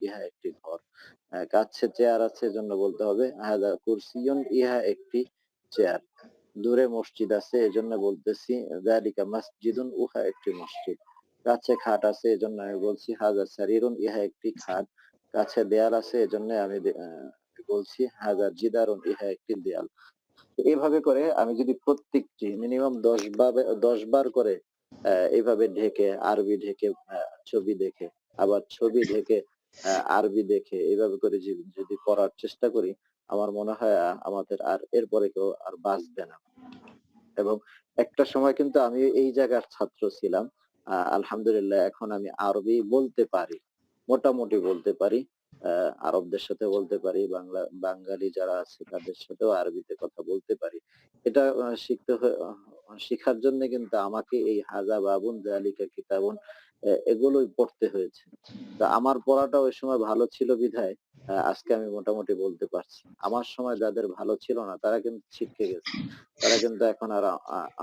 ইহা একটি ঘর। কাছে চেয়ার আছে এজন্য বলতে হবে হাযা কুরসিয়ুন, ইহা একটি চেয়ার। দূরে মসজিদ আছে এজন্য বলতেছি যালিকা মাসজিদুন, উহা একটি মসজিদ। কাছে খাট আছে এজন্য আমি বলছি হাযা সারিরুন, ইহা একটি খাট। কাছে দেয়াল আছে এজন্য আমি বলছি হাযা জিদারুন, ইহা একটি দেয়াল। এভাবে করে আমি যদি প্রত্যেকটি মিনিমাম ১০ বার করে এভাবে ঢেকে, আরবি ঢেকে, ছবি দেখে, আবার ছবি ঢেকে আরবি দেখে এভাবে করে যদি পড়ার চেষ্টা করি, আমার মনে হয় আমাদের আর এরপরে কেউ আর বাঁচবে না। এবং একটা সময় কিন্তু আমি এই জায়গার ছাত্র ছিলাম। আলহামদুলিল্লাহ এখন আমি আরবি বলতে পারি। মোটামুটি বলতে পারি। আ আরবদের সাথে বলতে পারি, বাঙালি যারা আছে তাদের সাথেও আরবিতে কথা বলতে পারি। এটা শিখার জন্য কিন্তু আমাকে এই হাযা বাবুন যালিকা কিতাবুন এগুলোই পড়তে হয়েছে। তো আমার পড়াটা ওই সময় ভালো ছিল বিধায় আজকে আমি মোটামুটি বলতে পারছি। আমার সময় যাদের ভালো ছিল না তারা কিন্তু ছিটকে গেছে। তারা কিন্তু এখন আর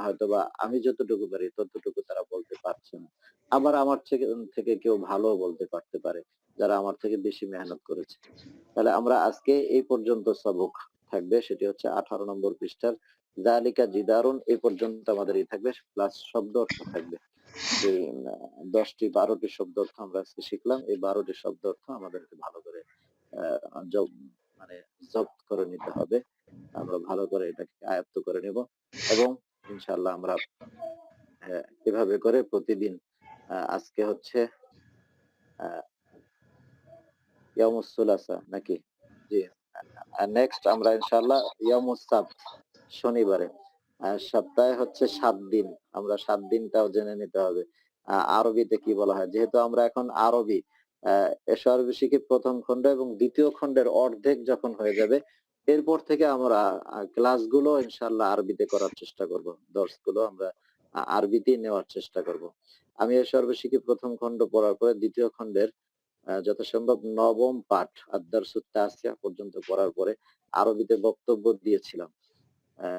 হয়তোবা আমি যতটুকু পারি ততটুকু তারা বলতে পারছে না। আবার আমার থেকে কেউ ভালোও বলতে পারতে পারে, যারা আমার থেকে বেশি মেহনত করেছে। তাহলে আমরা আজকে এই পর্যন্ত সবক থাকবে, সেটি হচ্ছে ১৮ নম্বর পৃষ্ঠার যালিকা জিদারুন এই পর্যন্ত আমাদের থাকবে, প্লাস শব্দ অর্থ থাকবে। যে ১০ টি ১২ টি শব্দ অর্থ আমরা আজকে শিখলাম। এই ১২ টি শব্দ অর্থ আমাদেরকে ভালো করে আ জব মানে জব্দ করে নিতে হবে। আমরা ভালো করে এটাকে আয়ত্ত করে নিব এবং ইনশাআল্লাহ আমরা এভাবে করে প্রতিদিন আজকে হচ্ছে আ ইয়ামুস সুলাসা নাকি? জি। নেক্সট আমরা ইনশাআল্লাহ ইয়ামুস সাবত শনিবারে। সপ্তাহে হচ্ছে ৭ দিন। আমরা ৭ দিনটাও জেনে নিতে হবে। আরবিতে কি বলা হয়? যেহেতু আমরা এখন আরবি আ এসো আরবি শিখি ১ম খণ্ড এবং ২য় খণ্ডের অর্ধেক যখন হয়ে যাবে, এরপর থেকে আমরা ক্লাসগুলো ইনশাআল্লাহ আরবিতে করার চেষ্টা করব। দর্সগুলো আমরা আরবিতেই নেওয়ার চেষ্টা করব। আমি এসো আরবি শিখি ১ম খণ্ড পড়ার পরে ২য় খণ্ডের যথাসম্ভব ৯ম পাঠ আদ-দারসুত তাসিয়া পর্যন্ত পড়ার পরে আরবিতে বক্তব্য দিয়েছিলাম। অ্যা